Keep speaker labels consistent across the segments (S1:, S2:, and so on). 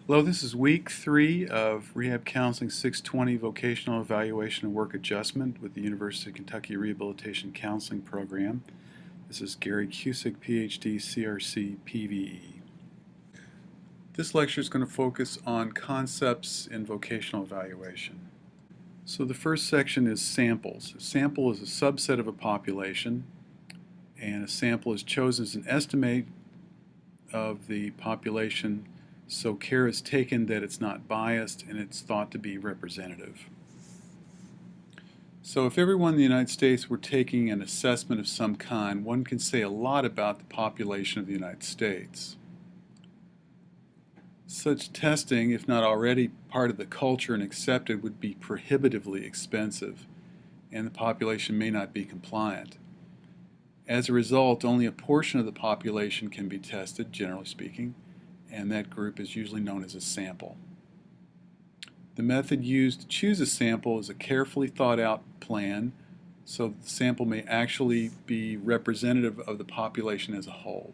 S1: Hello, this is week 3 of Rehab Counseling 620 Vocational Evaluation and Work Adjustment with the University of Kentucky Rehabilitation Counseling Program. This is Gary Cusick, PhD, CRC, PVE. This lecture is going to focus on concepts in vocational evaluation. So the first section is samples. A sample is a subset of a population, and a sample is chosen as an estimate of the population, so care is taken that it's not biased and it's thought to be representative. So if everyone in the United States were taking an assessment of some kind, one can say a lot about the population of the United States. Such testing, if not already part of the culture and accepted, would be prohibitively expensive, and the population may not be compliant. As a result, only a portion of the population can be tested, generally speaking, and that group is usually known as a sample. The method used to choose a sample is a carefully thought out plan so that the sample may actually be representative of the population as a whole.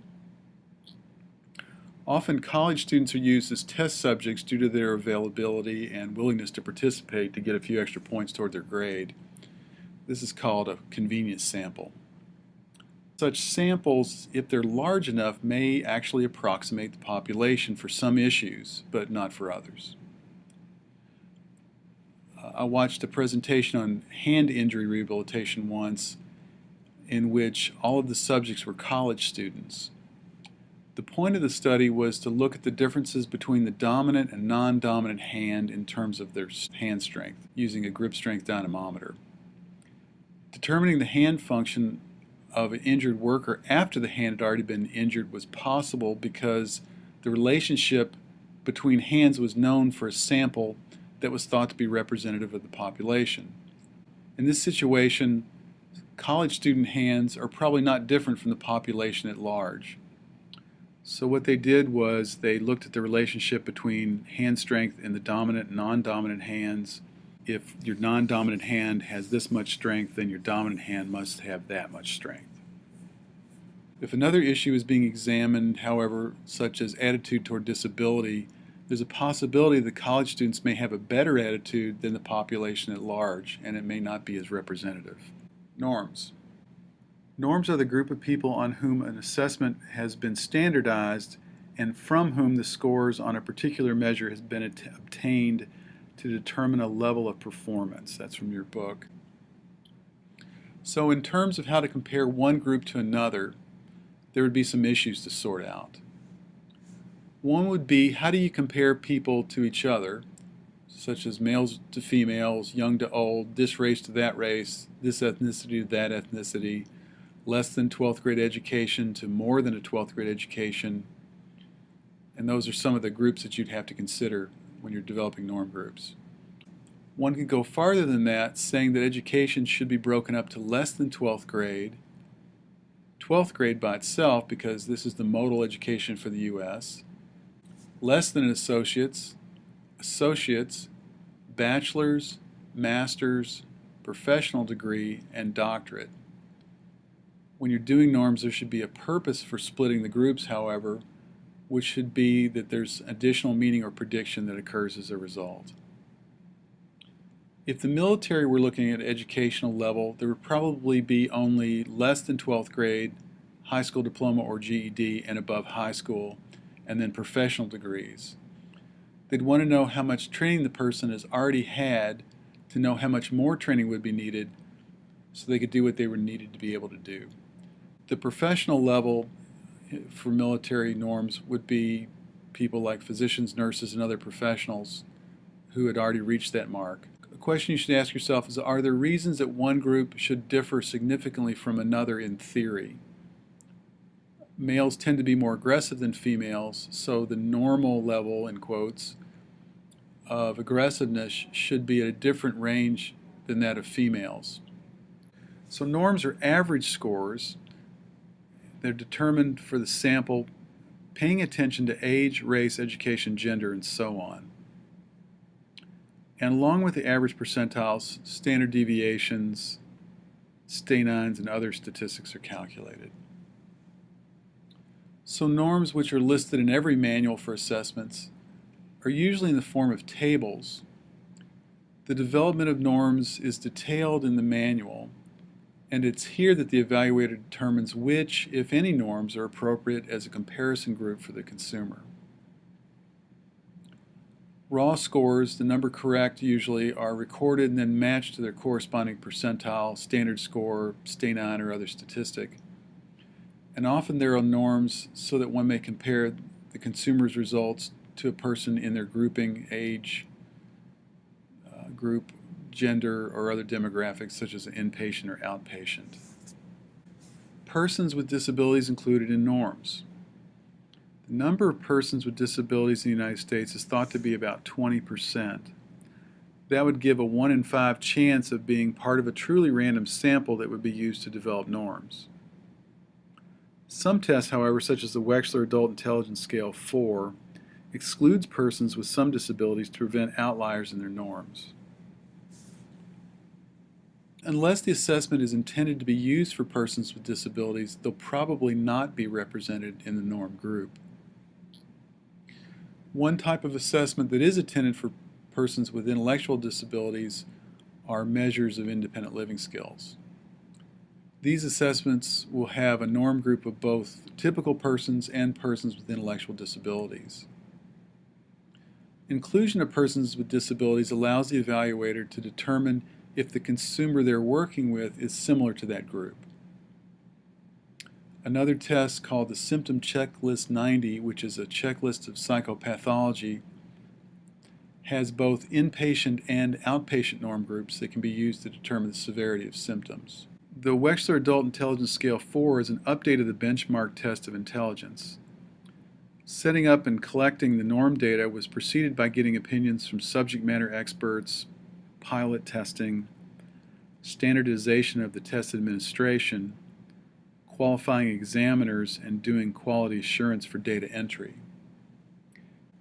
S1: Often college students are used as test subjects due to their availability and willingness to participate to get a few extra points toward their grade. This is called a convenience sample. Such samples, if they're large enough, may actually approximate the population for some issues, but not for others. I watched a presentation on hand injury rehabilitation once in which all of the subjects were college students. The point of the study was to look at the differences between the dominant and non-dominant hand in terms of their hand strength, using a grip strength dynamometer. Determining the hand function of an injured worker after the hand had already been injured was possible because the relationship between hands was known for a sample that was thought to be representative of the population. In this situation, college student hands are probably not different from the population at large. So what they did was they looked at the relationship between hand strength in the dominant and non-dominant hands. If your non-dominant hand has this much strength, then your dominant hand must have that much strength. If another issue is being examined, however, such as attitude toward disability, there's a possibility that college students may have a better attitude than the population at large, and it may not be as representative. Norms. Norms are the group of people on whom an assessment has been standardized and from whom the scores on a particular measure has been obtained to determine a level of performance. That's from your book. So in terms of how to compare one group to another, there would be some issues to sort out. One would be, how do you compare people to each other, such as males to females, young to old, this race to that race, this ethnicity to that ethnicity, less than 12th grade education to more than a 12th grade education, and those are some of the groups that you'd have to consider when you're developing norm groups. One could go farther than that, saying that education should be broken up to less than 12th grade, 12th grade by itself because this is the modal education for the U.S., less than an associate's, bachelor's, master's, professional degree, and doctorate. When you're doing norms, there should be a purpose for splitting the groups, however, which should be that there's additional meaning or prediction that occurs as a result. If the military were looking at educational level, there would probably be only less than 12th grade, high school diploma or GED, and above high school, and then professional degrees. They'd want to know how much training the person has already had to know how much more training would be needed so they could do what they were needed to be able to do. The professional level for military norms would be people like physicians, nurses, and other professionals who had already reached that mark. A question you should ask yourself is, are there reasons that one group should differ significantly from another in theory? Males tend to be more aggressive than females, so the normal level, in quotes, of aggressiveness should be at a different range than that of females. So norms are average scores. They're determined for the sample, paying attention to age, race, education, gender, and so on. And along with the average percentiles, standard deviations, stanines, and other statistics are calculated. So norms, which are listed in every manual for assessments, are usually in the form of tables. The development of norms is detailed in the manual, and it's here that the evaluator determines which, if any, norms are appropriate as a comparison group for the consumer. Raw scores, the number correct usually, are recorded and then matched to their corresponding percentile, standard score, stay 9, or other statistic. And often there are norms so that one may compare the consumer's results to a person in their grouping, age, group, gender, or other demographics such as inpatient or outpatient. Persons with disabilities included in norms. The number of persons with disabilities in the United States is thought to be about 20%. That would give a 1 in 5 chance of being part of a truly random sample that would be used to develop norms. Some tests, however, such as the Wechsler Adult Intelligence Scale 4, excludes persons with some disabilities to prevent outliers in their norms. Unless the assessment is intended to be used for persons with disabilities, they'll probably not be represented in the norm group. One type of assessment that is intended for persons with intellectual disabilities are measures of independent living skills. These assessments will have a norm group of both typical persons and persons with intellectual disabilities. Inclusion of persons with disabilities allows the evaluator to determine if the consumer they're working with is similar to that group. Another test called the Symptom Checklist 90, which is a checklist of psychopathology, has both inpatient and outpatient norm groups that can be used to determine the severity of symptoms. The Wechsler Adult Intelligence Scale 4 is an update of the benchmark test of intelligence. Setting up and collecting the norm data was preceded by getting opinions from subject matter experts, pilot testing, standardization of the test administration, qualifying examiners, and doing quality assurance for data entry.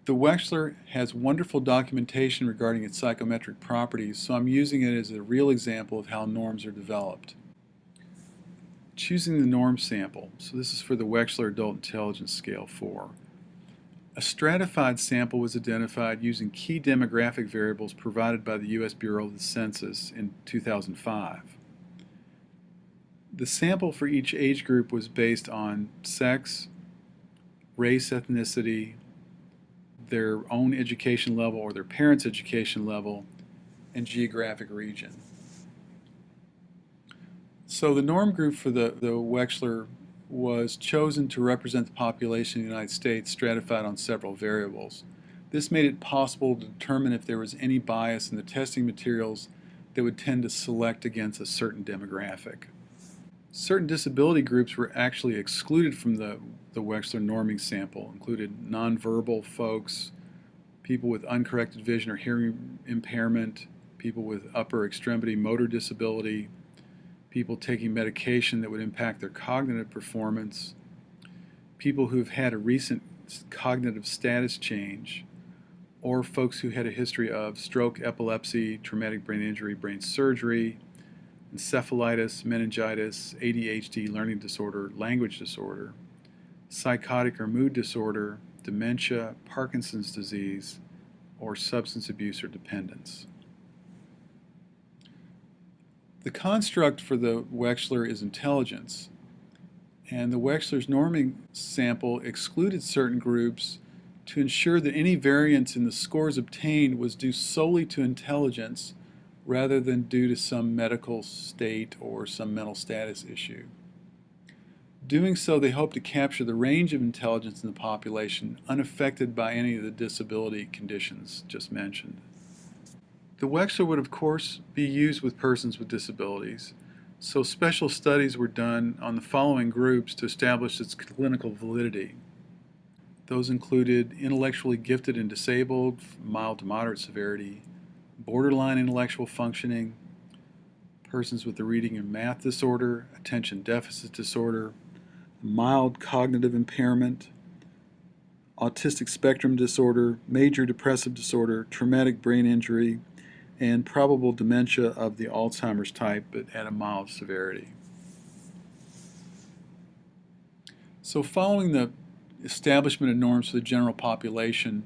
S1: The Wechsler has wonderful documentation regarding its psychometric properties, so I'm using it as a real example of how norms are developed. Choosing the norm sample. So this is for the Wechsler Adult Intelligence Scale 4. A stratified sample was identified using key demographic variables provided by the U.S. Bureau of the Census in 2005. The sample for each age group was based on sex, race, ethnicity, their own education level or their parents' education level, and geographic region. So the norm group for the Wechsler was chosen to represent the population of the United States stratified on several variables. This made it possible to determine if there was any bias in the testing materials that would tend to select against a certain demographic. Certain disability groups were actually excluded from the Wechsler norming sample, included nonverbal folks, people with uncorrected vision or hearing impairment, people with upper extremity motor disability, people taking medication that would impact their cognitive performance, people who've had a recent cognitive status change, or folks who had a history of stroke, epilepsy, traumatic brain injury, brain surgery, encephalitis, meningitis, ADHD, learning disorder, language disorder, psychotic or mood disorder, dementia, Parkinson's disease, or substance abuse or dependence. The construct for the Wechsler is intelligence, and the Wechsler's norming sample excluded certain groups to ensure that any variance in the scores obtained was due solely to intelligence rather than due to some medical state or some mental status issue. Doing so, they hope to capture the range of intelligence in the population unaffected by any of the disability conditions just mentioned. The Wechsler would of course be used with persons with disabilities, so special studies were done on the following groups to establish its clinical validity. Those included intellectually gifted and disabled, mild to moderate severity, borderline intellectual functioning, persons with a reading and math disorder, attention deficit disorder, mild cognitive impairment, autistic spectrum disorder, major depressive disorder, traumatic brain injury, and probable dementia of the Alzheimer's type, but at a mild severity. So following the establishment of norms for the general population,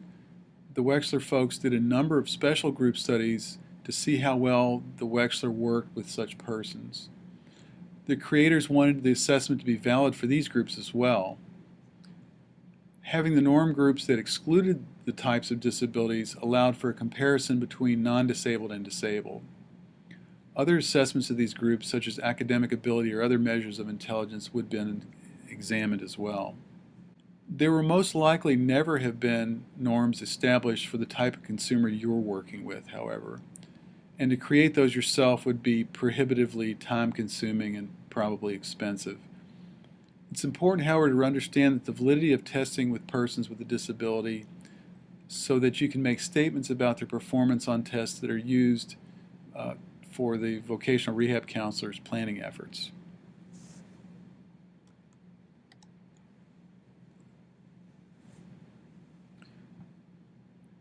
S1: the Wechsler folks did a number of special group studies to see how well the Wechsler worked with such persons. The creators wanted the assessment to be valid for these groups as well. Having the norm groups that excluded the types of disabilities allowed for a comparison between non-disabled and disabled. Other assessments of these groups, such as academic ability or other measures of intelligence, would have been examined as well. There will most likely never have been norms established for the type of consumer you're working with, however, and to create those yourself would be prohibitively time-consuming and probably expensive. It's important, however, to understand that the validity of testing with persons with a disability so that you can make statements about their performance on tests that are used for the vocational rehab counselors' planning efforts.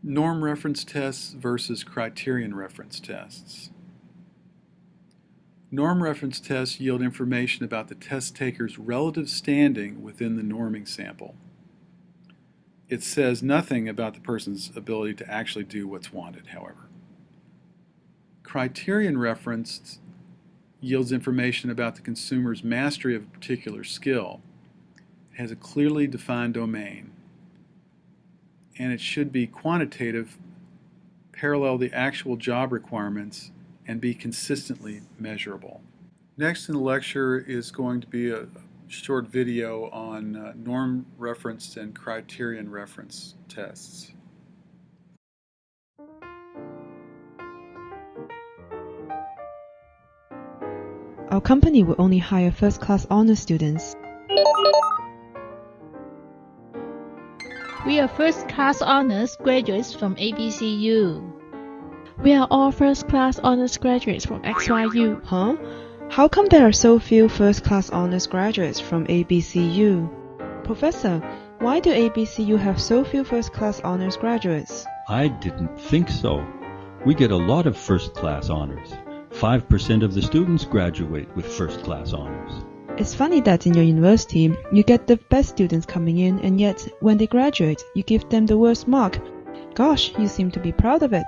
S1: Norm reference tests versus criterion reference tests. Norm reference tests yield information about the test taker's relative standing within the norming sample. It says nothing about the person's ability to actually do what's wanted, however. Criterion reference yields information about the consumer's mastery of a particular skill. It has a clearly defined domain, and it should be quantitative, parallel the actual job requirements, and be consistently measurable. Next in the lecture is going to be a short video on norm reference and criterion reference tests.
S2: Our company will only hire first-class honor students.
S3: We are first-class honors graduates from ABCU.
S4: We are all first-class honors graduates from XYU.
S2: Huh? How come there are so few first-class honors graduates from ABCU? Professor, why do ABCU have so few first-class honors graduates?
S5: I didn't think so. We get a lot of first-class honors. 5% of the students graduate with first-class honors.
S2: It's funny that in your university, you get the best students coming in, and yet when they graduate, you give them the worst mark. Gosh, you seem to be proud of it.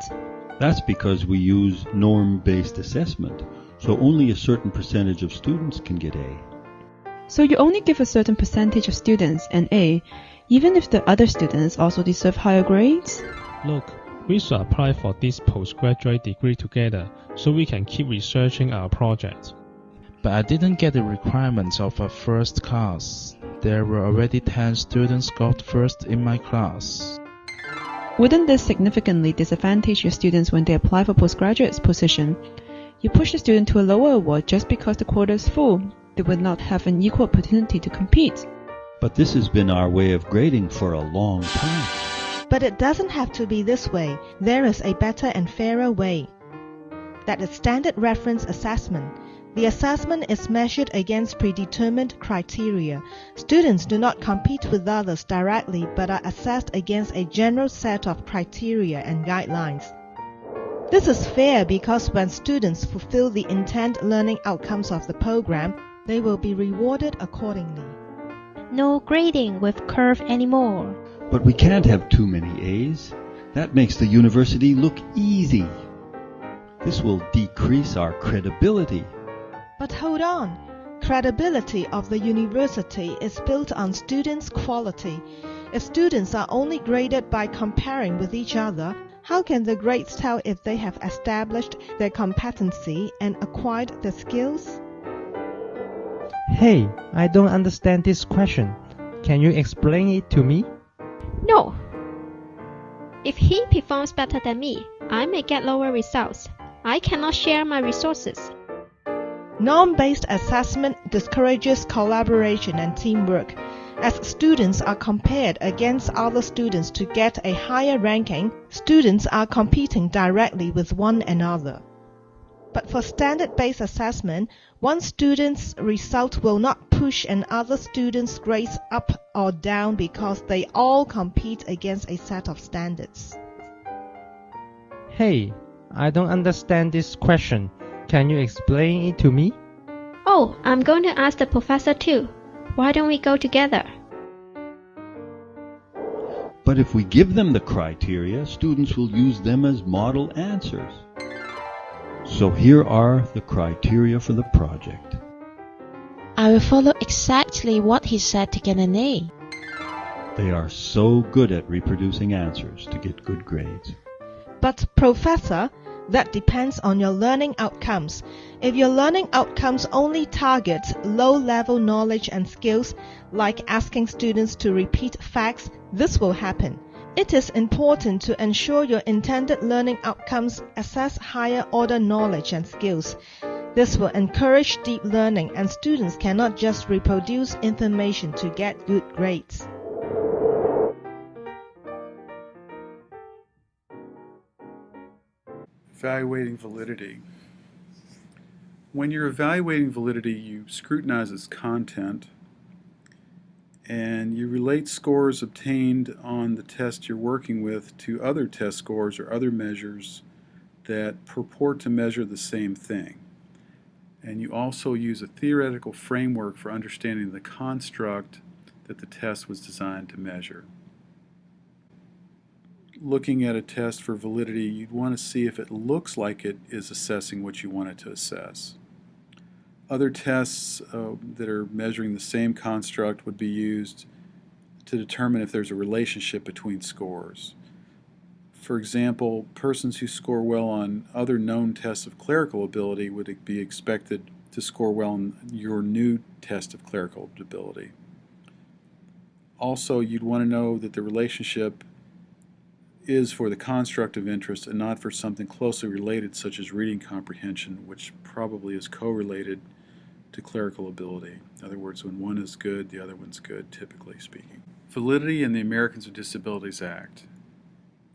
S5: That's because we use norm-based assessment, so only a certain percentage of students can get A.
S2: So you only give a certain percentage of students an A, even if the other students also deserve higher grades?
S6: Look, we should apply for this postgraduate degree together so we can keep researching our project.
S7: But I didn't get the requirements of a first class. There were already 10 students got first in my class.
S2: Wouldn't this significantly disadvantage your students when they apply for postgraduate position? You push the student to a lower award just because the quota is full. They would not have an equal opportunity to compete.
S5: But this has been our way of grading for a long time.
S8: But it doesn't have to be this way. There is a better and fairer way. That is standard reference assessment. The assessment is measured against predetermined criteria. Students do not compete with others directly but are assessed against a general set of criteria and guidelines. This is fair because when students fulfill the intended learning outcomes of the program, they will be rewarded accordingly.
S4: No grading with curve anymore.
S5: But we can't have too many A's. That makes the university look easy. This will decrease our credibility.
S8: But hold on. Credibility of the university is built on students' quality. If students are only graded by comparing with each other, how can the grades tell if they have established their competency and acquired the skills?
S9: Hey, I don't understand this question. Can you explain it to me?
S4: No. If he performs better than me, I may get lower results. I cannot share my resources.
S8: Norm-based assessment discourages collaboration and teamwork. As students are compared against other students to get a higher ranking, students are competing directly with one another. But for standard-based assessment, one student's result will not push another student's grades up or down because they all compete against a set of standards.
S9: Hey, I don't understand this question. Can you explain it to me?
S4: Oh, I'm going to ask the professor too. Why don't we go together?
S5: But if we give them the criteria, students will use them as model answers. So here are the criteria for the project.
S10: I will follow exactly what he said to get an A.
S5: They are so good at reproducing answers to get good grades.
S8: But Professor, that depends on your learning outcomes. If your learning outcomes only target low-level knowledge and skills, like asking students to repeat facts, this will happen. It is important to ensure your intended learning outcomes assess higher-order knowledge and skills. This will encourage deep learning, and students cannot just reproduce information to get good grades.
S1: Evaluating validity. When you're evaluating validity, you scrutinize its content and you relate scores obtained on the test you're working with to other test scores or other measures that purport to measure the same thing. And you also use a theoretical framework for understanding the construct that the test was designed to measure. Looking at a test for validity, you'd want to see if it looks like it is assessing what you want it to assess. Other tests that are measuring the same construct would be used to determine if there's a relationship between scores. For example, persons who score well on other known tests of clerical ability would be expected to score well on your new test of clerical ability. Also, you'd want to know that the relationship is for the construct of interest and not for something closely related such as reading comprehension, which probably is correlated to clerical ability. In other words, when one is good, the other one's good, typically speaking. Validity in the Americans with Disabilities Act.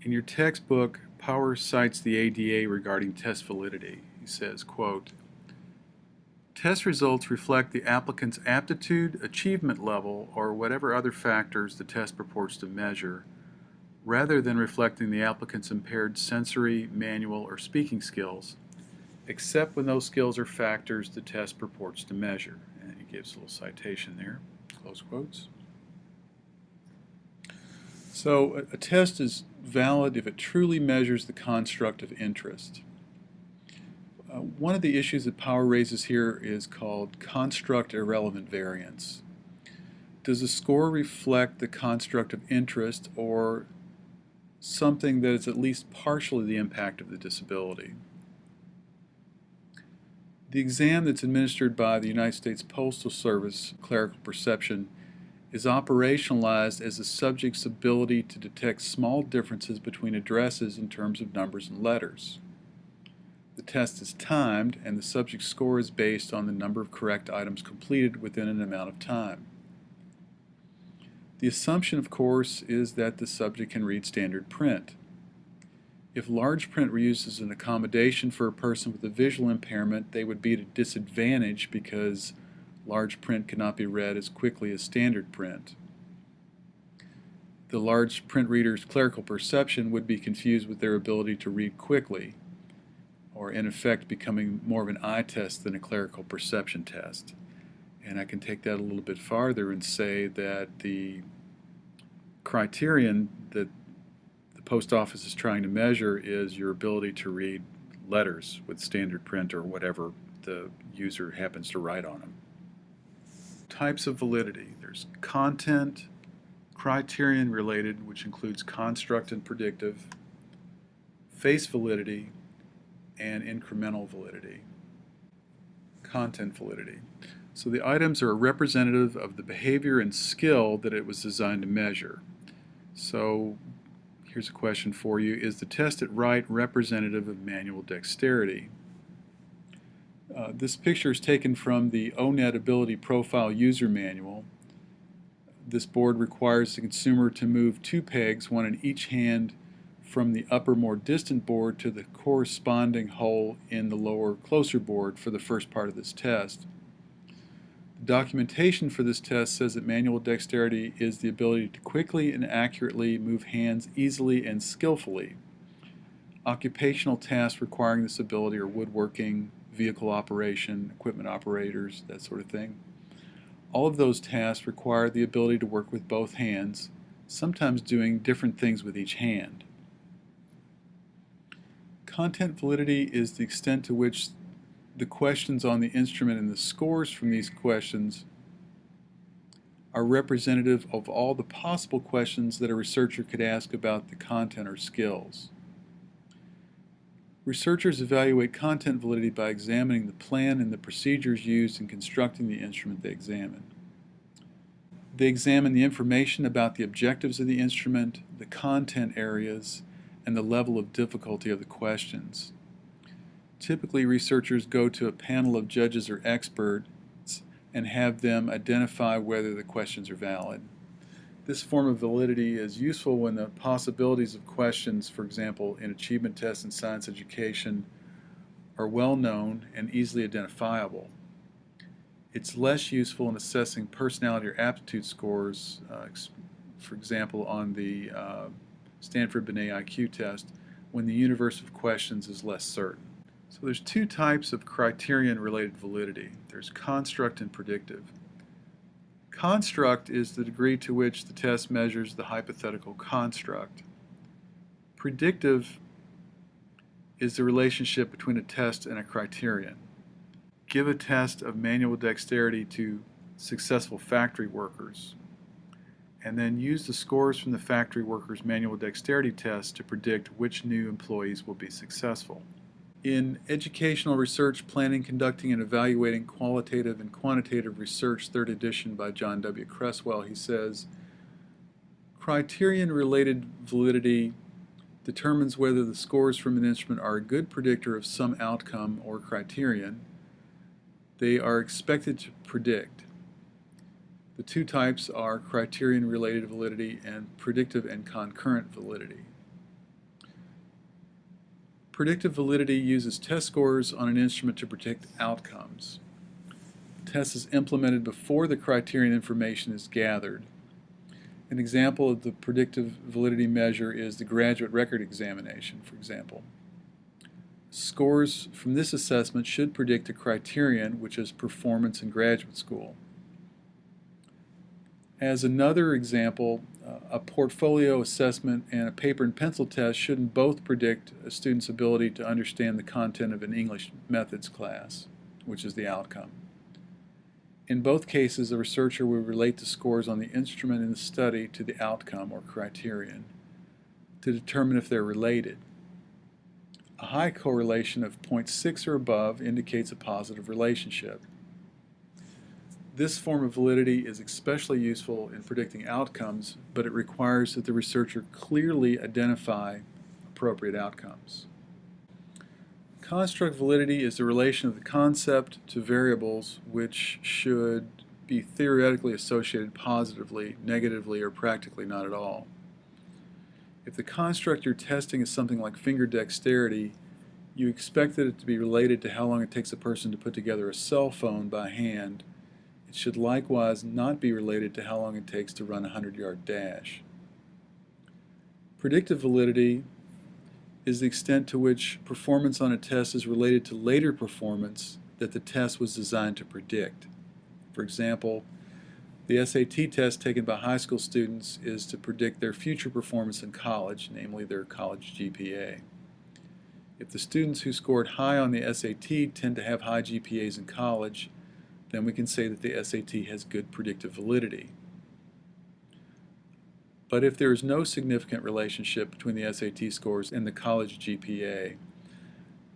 S1: In your textbook, Power cites the ADA regarding test validity. He says, quote, "Test results reflect the applicant's aptitude, achievement level, or whatever other factors the test purports to measure, rather than reflecting the applicant's impaired sensory, manual, or speaking skills, except when those skills are factors the test purports to measure." And he gives a little citation there, close quotes. So a test is valid if it truly measures the construct of interest. One of the issues that Power raises here is called construct irrelevant variance. Does the score reflect the construct of interest or something that is at least partially the impact of the disability? The exam that's administered by the United States Postal Service, clerical perception, is operationalized as the subject's ability to detect small differences between addresses in terms of numbers and letters. The test is timed, and the subject's score is based on the number of correct items completed within an amount of time. The assumption, of course, is that the subject can read standard print. If large print were used as an accommodation for a person with a visual impairment, they would be at a disadvantage because large print cannot be read as quickly as standard print. The large print reader's clerical perception would be confused with their ability to read quickly, or in effect becoming more of an eye test than a clerical perception test. And I can take that a little bit farther and say that the criterion that the post office is trying to measure is your ability to read letters with standard print or whatever the user happens to write on them. Types of validity. There's content, criterion related, which includes construct and predictive, face validity, and incremental validity. Content validity. So the items are representative of the behavior and skill that it was designed to measure. So here's a question for you. Is the test at right representative of manual dexterity? This picture is taken from the ONET Ability Profile User Manual. This board requires the consumer to move 2 pegs, one in each hand, from the upper, more distant board to the corresponding hole in the lower, closer board for the first part of this test. The documentation for this test says that manual dexterity is the ability to quickly and accurately move hands easily and skillfully. Occupational tasks requiring this ability are woodworking, vehicle operation, equipment operators, that sort of thing. All of those tasks require the ability to work with both hands, sometimes doing different things with each hand. Content validity is the extent to which the questions on the instrument and the scores from these questions are representative of all the possible questions that a researcher could ask about the content or skills. Researchers evaluate content validity by examining the plan and the procedures used in constructing the instrument they examine. They examine the information about the objectives of the instrument, the content areas, and the level of difficulty of the questions. Typically, researchers go to a panel of judges or experts and have them identify whether the questions are valid. This form of validity is useful when the possibilities of questions, for example, in achievement tests and science education, are well known and easily identifiable. It's less useful in assessing personality or aptitude scores, for example, on the Stanford-Binet IQ test, when the universe of questions is less certain. So there's two types of criterion-related validity. There's construct and predictive. Construct is the degree to which the test measures the hypothetical construct. Predictive is the relationship between a test and a criterion. Give a test of manual dexterity to successful factory workers, and then use the scores from the factory workers' manual dexterity test to predict which new employees will be successful. In Educational Research Planning, Conducting, and Evaluating Qualitative and Quantitative Research, 3rd edition by John W. Cresswell, he says, criterion-related validity determines whether the scores from an instrument are a good predictor of some outcome or criterion they are expected to predict. The two types are criterion-related validity and predictive and concurrent validity. Predictive validity uses test scores on an instrument to predict outcomes. The test is implemented before the criterion information is gathered. An example of the predictive validity measure is the graduate record examination, for example. Scores from this assessment should predict a criterion, which is performance in graduate school. As another example, a portfolio assessment and a paper and pencil test shouldn't both predict a student's ability to understand the content of an English methods class, which is the outcome. In both cases, a researcher will relate the scores on the instrument in the study to the outcome or criterion to determine if they're related. A high correlation of 0.6 or above indicates a positive relationship. This form of validity is especially useful in predicting outcomes, but it requires that the researcher clearly identify appropriate outcomes. Construct validity is the relation of the concept to variables which should be theoretically associated positively, negatively, or practically not at all. If the construct you're testing is something like finger dexterity, you expect it to be related to how long it takes a person to put together a cell phone by hand. It should likewise not be related to how long it takes to run a 100-yard dash. Predictive validity is the extent to which performance on a test is related to later performance that the test was designed to predict. For example, the SAT test taken by high school students is to predict their future performance in college, namely their college GPA. If the students who scored high on the SAT tend to have high GPAs in college, then we can say that the SAT has good predictive validity. But if there is no significant relationship between the SAT scores and the college GPA,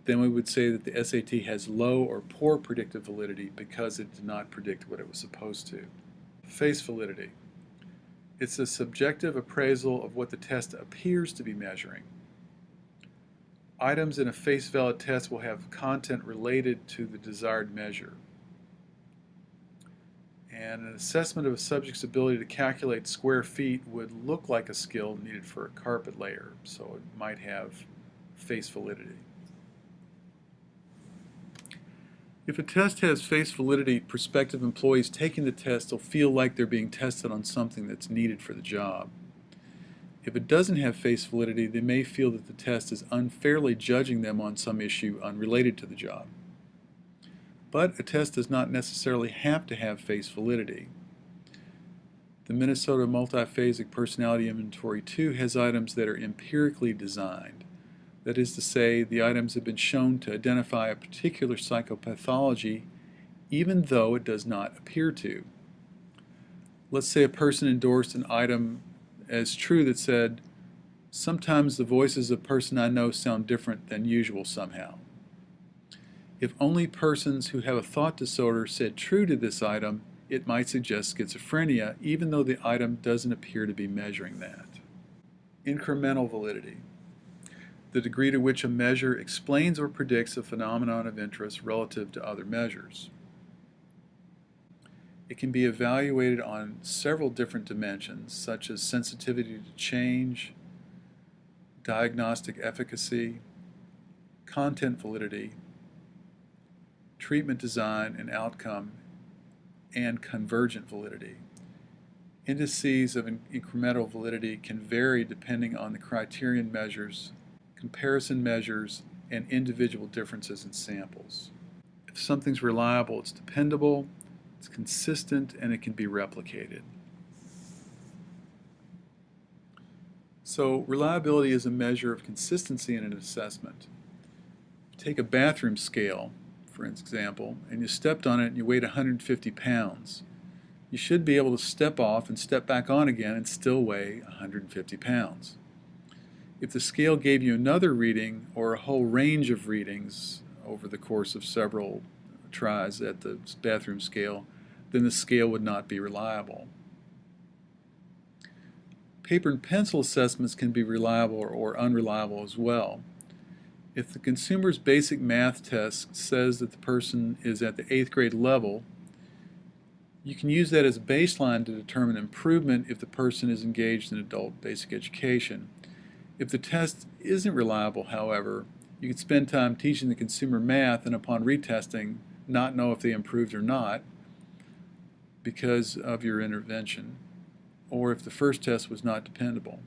S1: then we would say that the SAT has low or poor predictive validity because it did not predict what it was supposed to. Face validity. It's a subjective appraisal of what the test appears to be measuring. Items in a face valid test will have content related to the desired measure. And an assessment of a subject's ability to calculate square feet would look like a skill needed for a carpet layer, so it might have face validity. If a test has face validity, prospective employees taking the test will feel like they're being tested on something that's needed for the job. If it doesn't have face validity, they may feel that the test is unfairly judging them on some issue unrelated to the job. But a test does not necessarily have to have face validity. The Minnesota Multiphasic Personality Inventory 2 has items that are empirically designed. That is to say, the items have been shown to identify a particular psychopathology even though it does not appear to. Let's say a person endorsed an item as true that said, "Sometimes the voices of a person I know sound different than usual somehow." If only persons who have a thought disorder said true to this item, it might suggest schizophrenia, even though the item doesn't appear to be measuring that. Incremental validity. The degree to which a measure explains or predicts a phenomenon of interest relative to other measures. It can be evaluated on several different dimensions, such as sensitivity to change, diagnostic efficacy, content validity, treatment design and outcome, and convergent validity. Indices of incremental validity can vary depending on the criterion measures, comparison measures, and individual differences in samples. If something's reliable, it's dependable, it's consistent, and it can be replicated. So reliability is a measure of consistency in an assessment. Take a bathroom scale, for example, and you stepped on it and you weighed 150 pounds. You should be able to step off and step back on again and still weigh 150 pounds. If the scale gave you another reading or a whole range of readings over the course of several tries at the bathroom scale, then the scale would not be reliable. Paper and pencil assessments can be reliable or unreliable as well. If the consumer's basic math test says that the person is at the 8th grade level, you can use that as a baseline to determine improvement if the person is engaged in adult basic education. If the test isn't reliable, however, you could spend time teaching the consumer math and upon retesting not know if they improved or not because of your intervention, or if the first test was not dependable.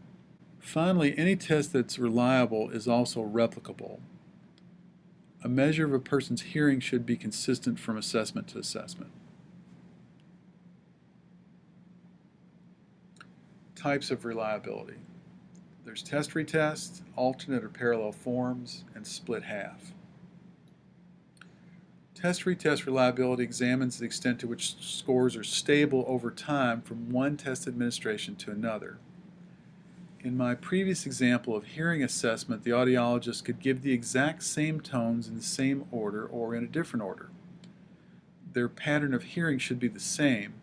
S1: Finally, any test that's reliable is also replicable. A measure of a person's hearing should be consistent from assessment to assessment. Types of reliability. There's test-retest, alternate or parallel forms, and split half. Test-retest reliability examines the extent to which scores are stable over time from one test administration to another. In my previous example of hearing assessment, the audiologist could give the exact same tones in the same order or in a different order. Their pattern of hearing should be the same,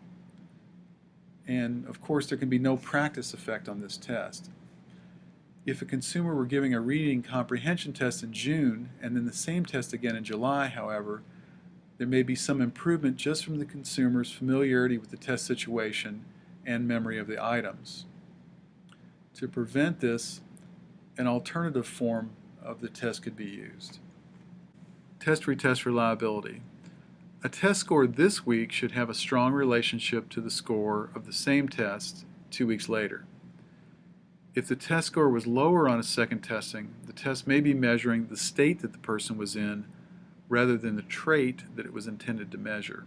S1: and of course there can be no practice effect on this test. If a consumer were giving a reading comprehension test in June and then the same test again in July, however, there may be some improvement just from the consumer's familiarity with the test situation and memory of the items. To prevent this, an alternative form of the test could be used. Test-retest reliability. A test score this week should have a strong relationship to the score of the same test 2 weeks later. If the test score was lower on a second testing, the test may be measuring the state that the person was in rather than the trait that it was intended to measure.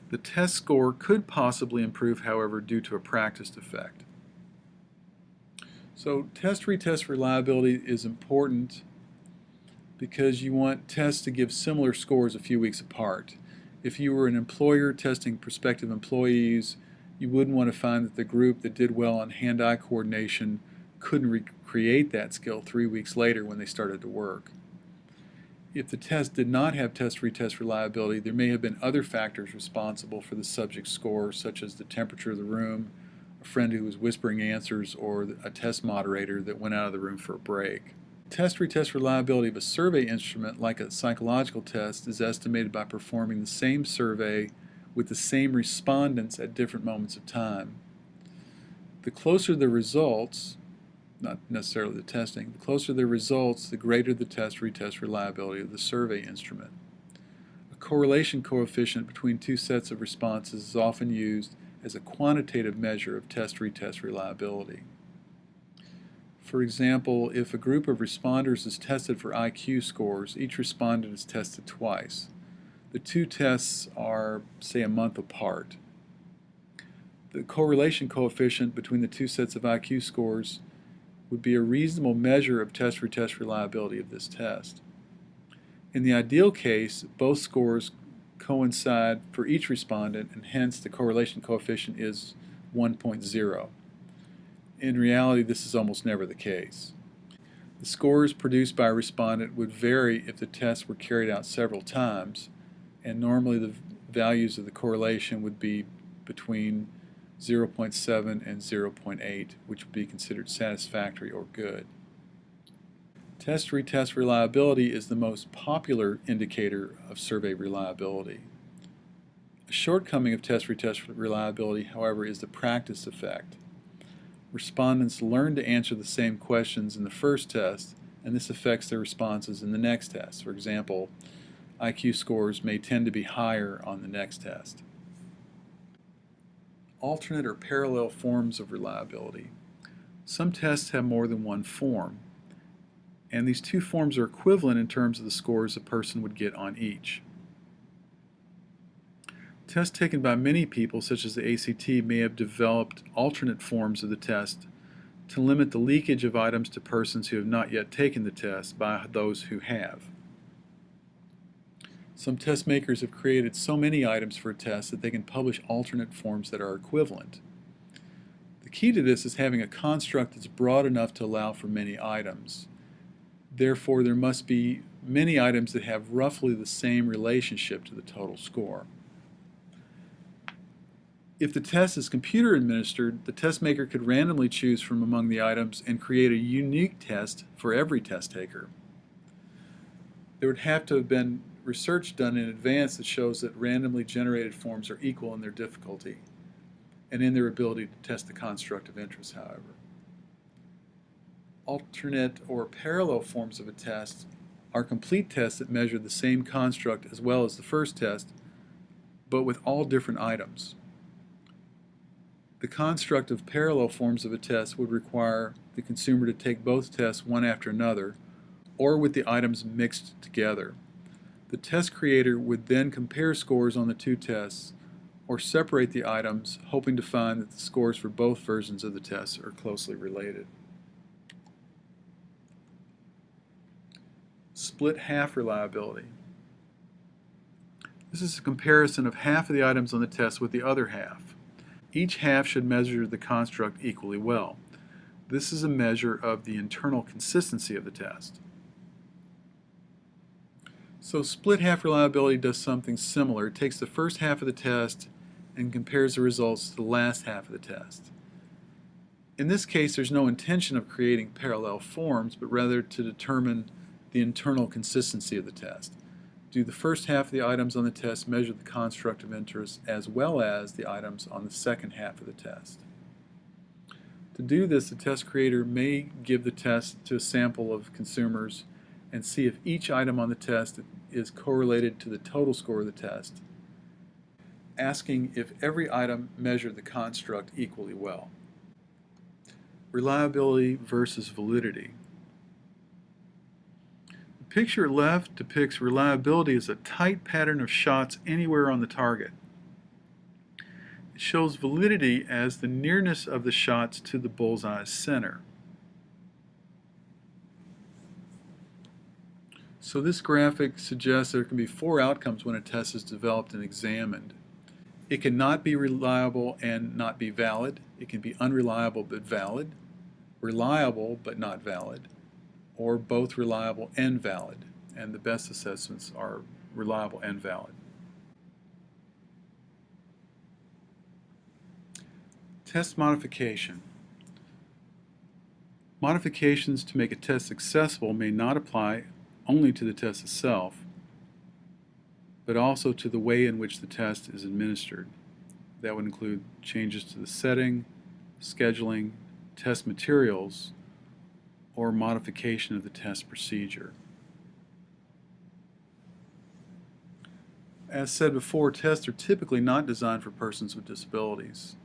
S1: The test score could possibly improve, however, due to a practiced effect. So test-retest reliability is important because you want tests to give similar scores a few weeks apart. If you were an employer testing prospective employees, you wouldn't want to find that the group that did well on hand-eye coordination couldn't recreate that skill 3 weeks later when they started to work. If the test did not have test-retest reliability, there may have been other factors responsible for the subject's score, such as the temperature of the room, a friend who was whispering answers, or a test moderator that went out of the room for a break. Test-retest reliability of a survey instrument, like a psychological test, is estimated by performing the same survey with the same respondents at different moments of time. The closer the results, not necessarily the testing, the closer the results, the greater the test-retest reliability of the survey instrument. A correlation coefficient between two sets of responses is often used as a quantitative measure of test-retest reliability. For example, if a group of responders is tested for IQ scores, each respondent is tested twice. The two tests are, say, a month apart. The correlation coefficient between the two sets of IQ scores would be a reasonable measure of test-retest reliability of this test. In the ideal case, both scores coincide for each respondent, and hence the correlation coefficient is 1.0. In reality, this is almost never the case. The scores produced by a respondent would vary if the tests were carried out several times, and normally the values of the correlation would be between 0.7 and 0.8, which would be considered satisfactory or good. Test-retest reliability is the most popular indicator of survey reliability. A shortcoming of test-retest reliability, however, is the practice effect. Respondents learn to answer the same questions in the first test, and this affects their responses in the next test. For example, IQ scores may tend to be higher on the next test. Alternate or parallel forms of reliability. Some tests have more than one form, and these two forms are equivalent in terms of the scores a person would get on each. Tests taken by many people, such as the ACT, may have developed alternate forms of the test to limit the leakage of items to persons who have not yet taken the test by those who have. Some test makers have created so many items for a test that they can publish alternate forms that are equivalent. The key to this is having a construct that's broad enough to allow for many items. Therefore, there must be many items that have roughly the same relationship to the total score. If the test is computer administered, the test maker could randomly choose from among the items and create a unique test for every test taker. There would have to have been research done in advance that shows that randomly generated forms are equal in their difficulty and in their ability to test the construct of interest, however. Alternate or parallel forms of a test are complete tests that measure the same construct as well as the first test, but with all different items. The construct of parallel forms of a test would require the consumer to take both tests one after another, or with the items mixed together. The test creator would then compare scores on the two tests, or separate the items, hoping to find that the scores for both versions of the test are closely related. Split half reliability. This is a comparison of half of the items on the test with the other half. Each half should measure the construct equally well. This is a measure of the internal consistency of the test. So split half reliability does something similar. It takes the first half of the test and compares the results to the last half of the test. In this case, there's no intention of creating parallel forms, but rather to determine the internal consistency of the test. Do the first half of the items on the test measure the construct of interest as well as the items on the second half of the test? To do this, the test creator may give the test to a sample of consumers and see if each item on the test is correlated to the total score of the test, asking if every item measured the construct equally well. Reliability versus validity. The picture left depicts reliability as a tight pattern of shots anywhere on the target. It shows validity as the nearness of the shots to the bullseye's center. So this graphic suggests there can be four outcomes when a test is developed and examined. It can not be reliable and not be valid. It can be unreliable but valid, reliable but not valid, or both reliable and valid. And the best assessments are reliable and valid. Test modification. Modifications to make a test successful may not apply only to the test itself, but also to the way in which the test is administered. That would include changes to the setting, scheduling, test materials, or modification of the test procedure. As said before, tests are typically not designed for persons with disabilities.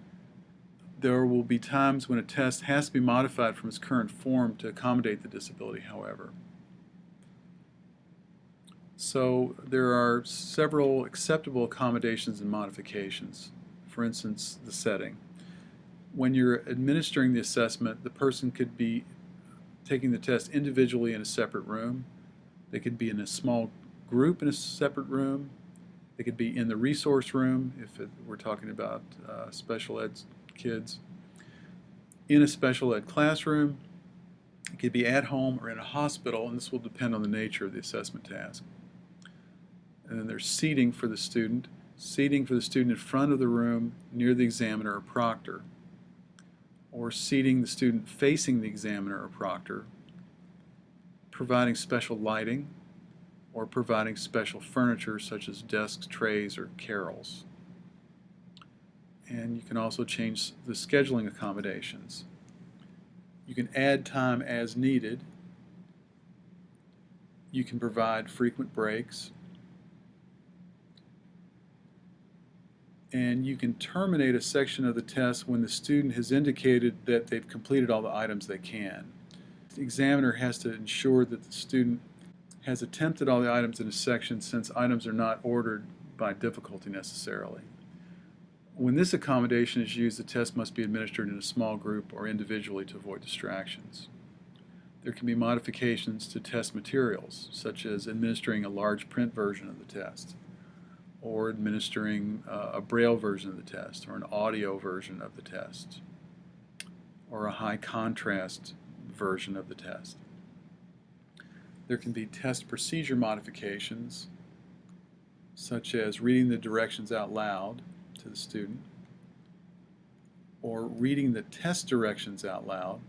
S1: There will be times when a test has to be modified from its current form to accommodate the disability, however. So there are several acceptable accommodations and modifications. For instance, the setting. When you're administering the assessment, the person could be taking the test individually in a separate room. They could be in a small group in a separate room. They could be in the resource room if we're talking about special ed kids. In a special ed classroom. It could be at home or in a hospital, and this will depend on the nature of the assessment task. And then there's seating for the student. Seating for the student in front of the room near the examiner or proctor. Or seating the student facing the examiner or proctor. Providing special lighting or providing special furniture such as desks, trays, or carrels. And you can also change the scheduling accommodations. You can add time as needed. You can provide frequent breaks. And you can terminate a section of the test when the student has indicated that they've completed all the items they can. The examiner has to ensure that the student has attempted all the items in a section, since items are not ordered by difficulty necessarily. When this accommodation is used, the test must be administered in a small group or individually to avoid distractions. There can be modifications to test materials, such as administering a large print version of the test, or administering a braille version of the test, or an audio version of the test, or a high contrast version of the test. There can be test procedure modifications, such as reading the directions out loud to the student, or reading the test directions out loud,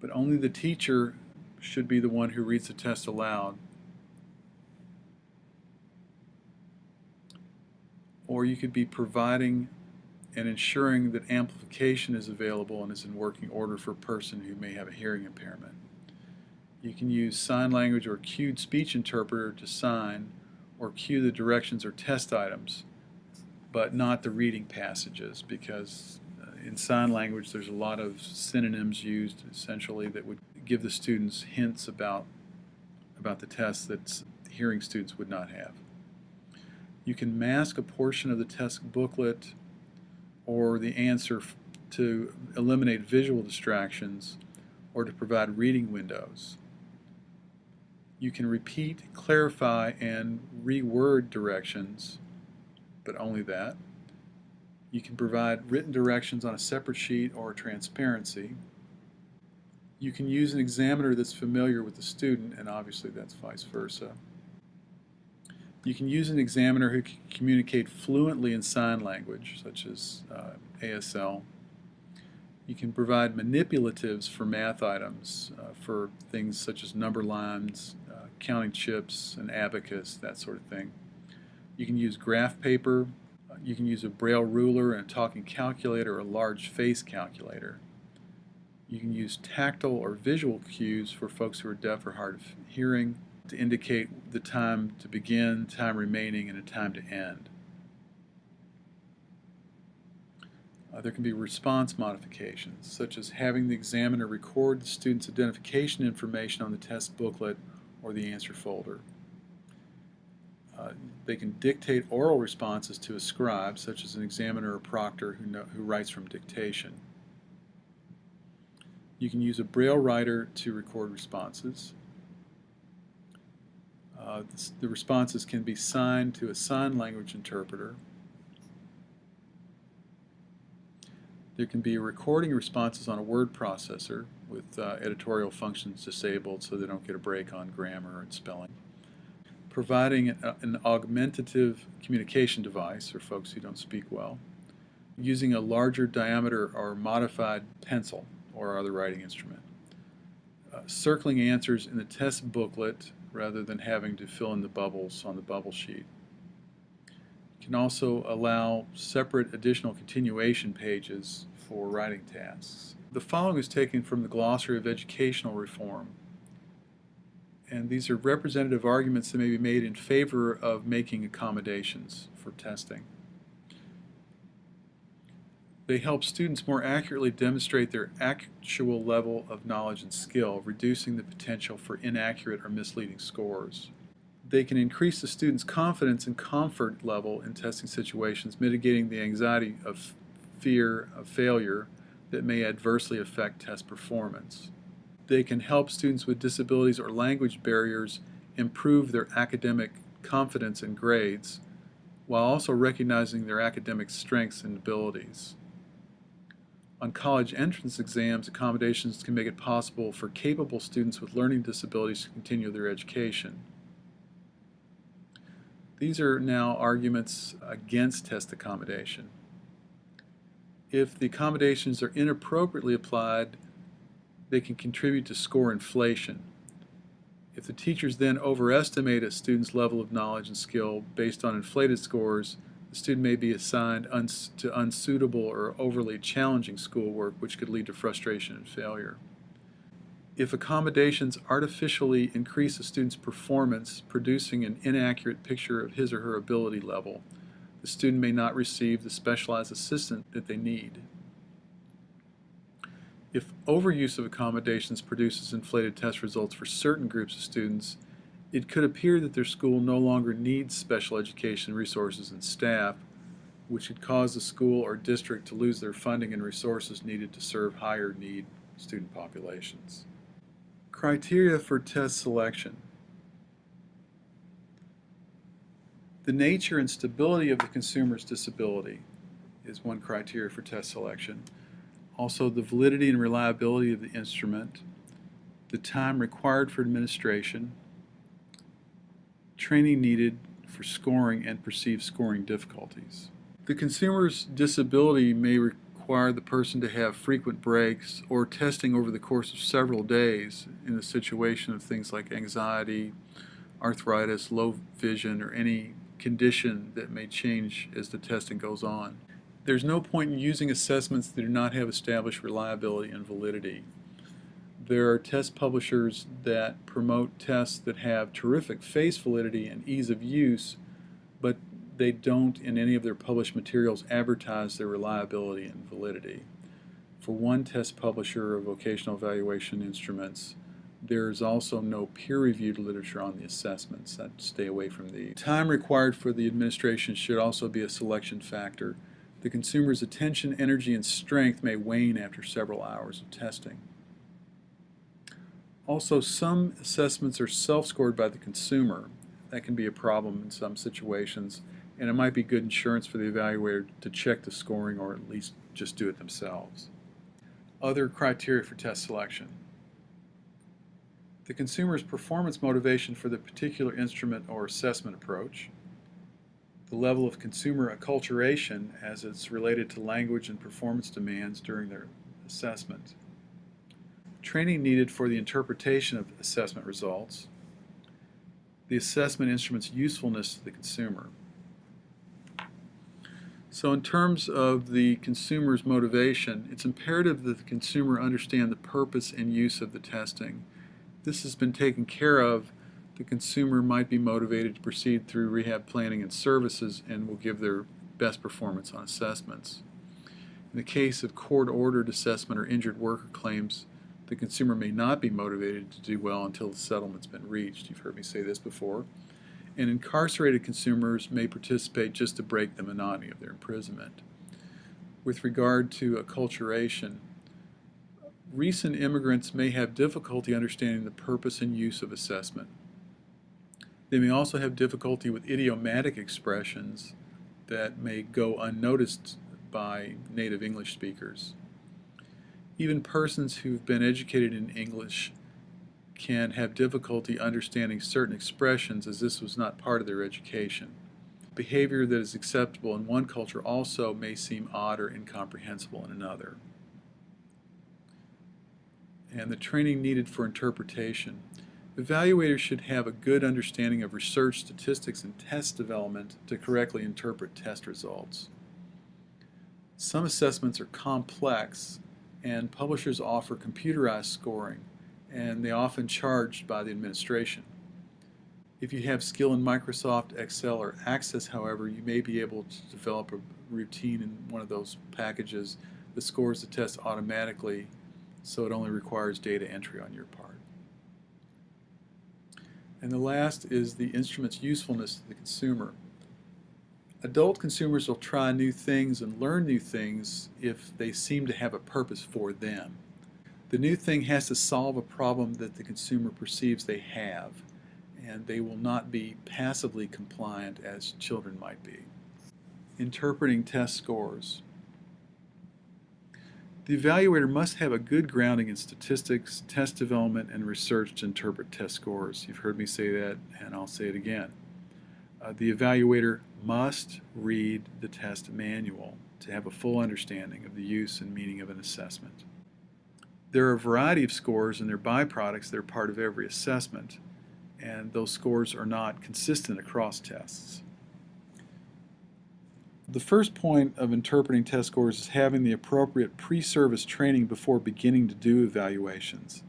S1: but only the teacher should be the one who reads the test aloud. Or you could be providing and ensuring that amplification is available and is in working order for a person who may have a hearing impairment. You can use sign language or cued speech interpreter to sign or cue the directions or test items, but not the reading passages, because in sign language there's a lot of synonyms used essentially that would give the students hints about the test that hearing students would not have. You can mask a portion of the test booklet or the answer to eliminate visual distractions or to provide reading windows. You can repeat, clarify, and reword directions, but only that. You can provide written directions on a separate sheet or transparency. You can use an examiner that's familiar with the student, and obviously that's vice versa. You can use an examiner who can communicate fluently in sign language, such as ASL. You can provide manipulatives for math items, for things such as number lines, counting chips, an abacus, that sort of thing. You can use graph paper. You can use a braille ruler and a talking calculator or a large face calculator. You can use tactile or visual cues for folks who are deaf or hard of hearing to indicate the time to begin, time remaining, and a time to end. There can be response modifications, such as having the examiner record the student's identification information on the test booklet or the answer folder. They can dictate oral responses to a scribe, such as an examiner or proctor who writes from dictation. You can use a braille writer to record responses. The responses can be signed to a sign language interpreter. There can be recording responses on a word processor with editorial functions disabled so they don't get a break on grammar and spelling. Providing an augmentative communication device for folks who don't speak well. Using a larger diameter or modified pencil or other writing instrument. Circling answers in the test booklet rather than having to fill in the bubbles on the bubble sheet. You can also allow separate additional continuation pages for writing tasks. The following is taken from the Glossary of Educational Reform, and these are representative arguments that may be made in favor of making accommodations for testing. They help students more accurately demonstrate their actual level of knowledge and skill, reducing the potential for inaccurate or misleading scores. They can increase the student's confidence and comfort level in testing situations, mitigating the anxiety of fear of failure that may adversely affect test performance. They can help students with disabilities or language barriers improve their academic confidence in grades, while also recognizing their academic strengths and abilities. On college entrance exams, accommodations can make it possible for capable students with learning disabilities to continue their education. These are now arguments against test accommodation. If the accommodations are inappropriately applied, they can contribute to score inflation. If the teachers then overestimate a student's level of knowledge and skill based on inflated scores, the student may be assigned to unsuitable or overly challenging schoolwork, which could lead to frustration and failure. If accommodations artificially increase a student's performance, producing an inaccurate picture of his or her ability level, the student may not receive the specialized assistance that they need. If overuse of accommodations produces inflated test results for certain groups of students, it could appear that their school no longer needs special education resources and staff, which could cause the school or district to lose their funding and resources needed to serve higher need student populations. Criteria for test selection. The nature and stability of the consumer's disability is one criteria for test selection. Also, the validity and reliability of the instrument, the time required for administration, training needed for scoring and perceived scoring difficulties. The consumer's disability may require the person to have frequent breaks or testing over the course of several days in the situation of things like anxiety, arthritis, low vision, or any condition that may change as the testing goes on. There's no point in using assessments that do not have established reliability and validity. There are test publishers that promote tests that have terrific face validity and ease of use, but they don't in any of their published materials advertise their reliability and validity. For one test publisher of vocational evaluation instruments, there is also no peer-reviewed literature on the assessments. I'd stay away from the time required for the administration should also be a selection factor. The consumer's attention, energy, and strength may wane after several hours of testing. Also, some assessments are self-scored by the consumer. That can be a problem in some situations, and it might be good insurance for the evaluator to check the scoring or at least just do it themselves. Other criteria for test selection. The consumer's performance motivation for the particular instrument or assessment approach, the level of consumer acculturation as it's related to language and performance demands during their assessment, training needed for the interpretation of assessment results, the assessment instrument's usefulness to the consumer. So in terms of the consumer's motivation, it's imperative that the consumer understand the purpose and use of the testing. This has been taken care of. The consumer might be motivated to proceed through rehab planning and services and will give their best performance on assessments. In the case of court-ordered assessment or injured worker claims, the consumer may not be motivated to do well until the settlement's been reached. You've heard me say this before. And incarcerated consumers may participate just to break the monotony of their imprisonment. With regard to acculturation, recent immigrants may have difficulty understanding the purpose and use of assessment. They may also have difficulty with idiomatic expressions that may go unnoticed by native English speakers. Even persons who've been educated in English can have difficulty understanding certain expressions as this was not part of their education. Behavior that is acceptable in one culture also may seem odd or incomprehensible in another. And the training needed for interpretation. Evaluators should have a good understanding of research, statistics, and test development to correctly interpret test results. Some assessments are complex, and publishers offer computerized scoring, and they often charged by the administration. If you have skill in Microsoft, Excel, or Access, however, you may be able to develop a routine in one of those packages that scores the test automatically, so it only requires data entry on your part. And the last is the instrument's usefulness to the consumer. Adult consumers will try new things and learn new things if they seem to have a purpose for them. The new thing has to solve a problem that the consumer perceives they have, and they will not be passively compliant as children might be. Interpreting test scores. The evaluator must have a good grounding in statistics, test development, and research to interpret test scores. You've heard me say that, and I'll say it again. The evaluator must read the test manual to have a full understanding of the use and meaning of an assessment. There are a variety of scores and their byproducts that are part of every assessment, and those scores are not consistent across tests. The first point of interpreting test scores is having the appropriate pre-service training before beginning to do evaluations.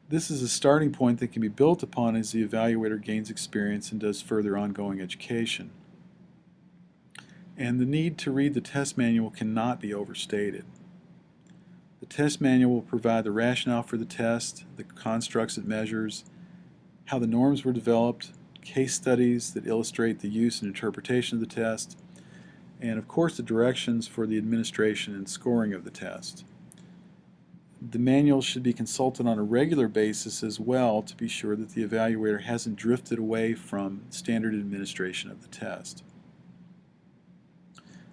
S1: This is a starting point that can be built upon as the evaluator gains experience and does further ongoing education. And the need to read the test manual cannot be overstated. The test manual will provide the rationale for the test, the constructs it measures, how the norms were developed, case studies that illustrate the use and interpretation of the test, and of course the directions for the administration and scoring of the test. The manual should be consulted on a regular basis as well to be sure that the evaluator hasn't drifted away from standard administration of the test.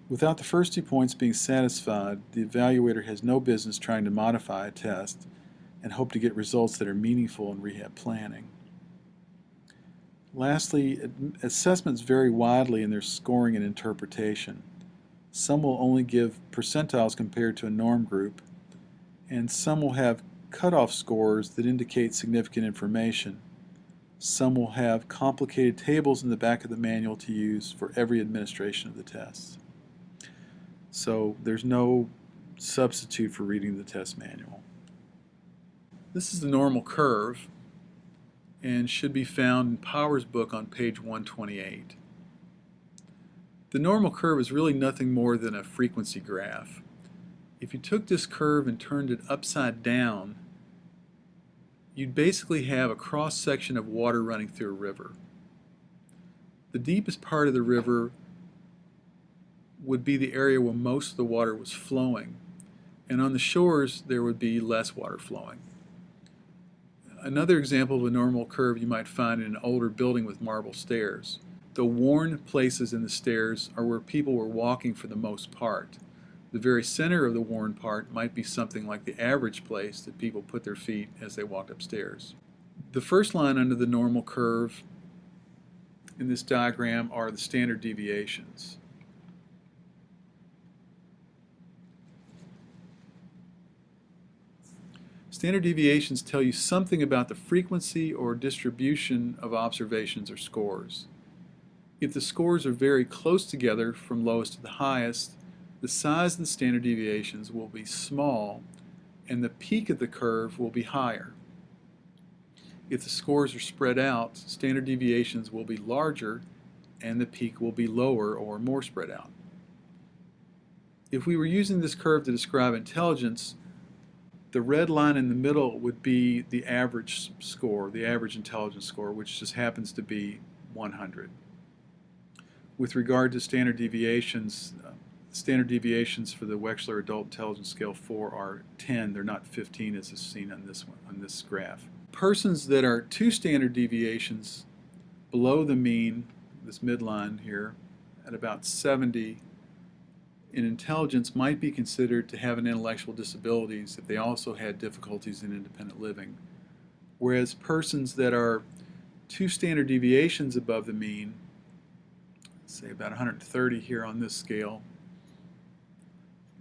S1: Without the first 2 points being satisfied, the evaluator has no business trying to modify a test and hope to get results that are meaningful in rehab planning. Lastly, assessments vary widely in their scoring and interpretation. Some will only give percentiles compared to a norm group, and some will have cutoff scores that indicate significant information. Some will have complicated tables in the back of the manual to use for every administration of the tests. So there's no substitute for reading the test manual. This is the normal curve and should be found in Power's book on page 128. The normal curve is really nothing more than a frequency graph. If you took this curve and turned it upside down, you'd basically have a cross-section of water running through a river. The deepest part of the river would be the area where most of the water was flowing, and on the shores there would be less water flowing. Another example of a normal curve you might find in an older building with marble stairs. The worn places in the stairs are where people were walking for the most part. The very center of the worn part might be something like the average place that people put their feet as they walked upstairs. The first line under the normal curve in this diagram are the standard deviations. Standard deviations tell you something about the frequency or distribution of observations or scores. If the scores are very close together from lowest to the highest, the size of the standard deviations will be small and the peak of the curve will be higher. If the scores are spread out, standard deviations will be larger and the peak will be lower or more spread out. If we were using this curve to describe intelligence, the red line in the middle would be the average score, the average intelligence score, which just happens to be 100. With regard to standard deviations for the Wechsler Adult Intelligence Scale 4 are 10. They're not 15 as is seen on this graph. Persons that are 2 standard deviations below the mean, this midline here, at about 70 in intelligence might be considered to have an intellectual disabilities if they also had difficulties in independent living. Whereas persons that are 2 standard deviations above the mean, say about 130 here on this scale,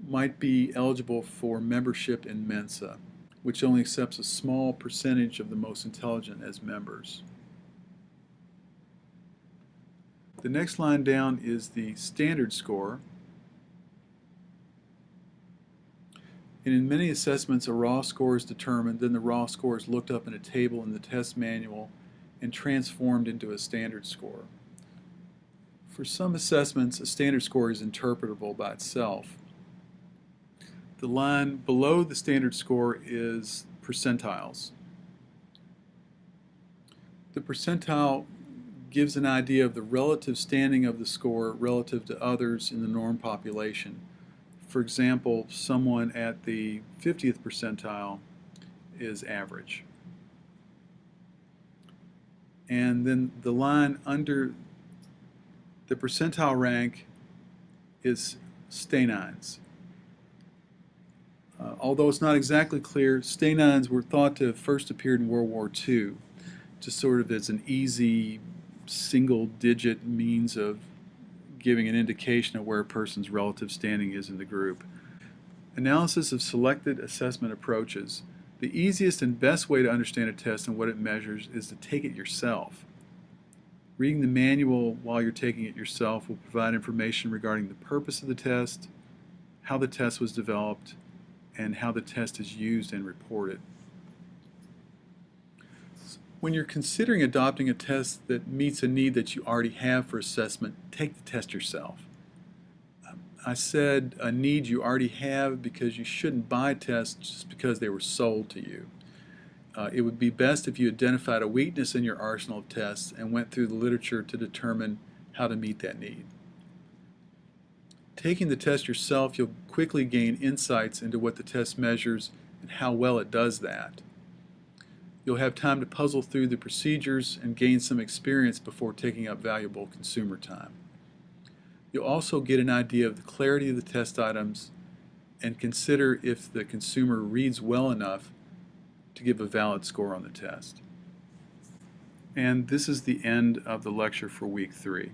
S1: might be eligible for membership in Mensa, which only accepts a small percentage of the most intelligent as members. The next line down is the standard score. And in many assessments, a raw score is determined, then the raw score is looked up in a table in the test manual and transformed into a standard score. For some assessments, a standard score is interpretable by itself. The line below the standard score is percentiles. The percentile gives an idea of the relative standing of the score relative to others in the norm population. For example, someone at the 50th percentile is average. And then the line under the percentile rank is stanines. Although it's not exactly clear, stanines were thought to have first appeared in World War II, just sort of as an easy single-digit means of giving an indication of where a person's relative standing is in the group. Analysis of selected assessment approaches. The easiest and best way to understand a test and what it measures is to take it yourself. Reading the manual while you're taking it yourself will provide information regarding the purpose of the test, how the test was developed, and how the test is used and reported. When you're considering adopting a test that meets a need that you already have for assessment, take the test yourself. I said a need you already have because you shouldn't buy tests just because they were sold to you. It would be best if you identified a weakness in your arsenal of tests and went through the literature to determine how to meet that need. Taking the test yourself, you'll quickly gain insights into what the test measures and how well it does that. You'll have time to puzzle through the procedures and gain some experience before taking up valuable consumer time. You'll also get an idea of the clarity of the test items and consider if the consumer reads well enough to give a valid score on the test. And this is the end of the lecture for week 3.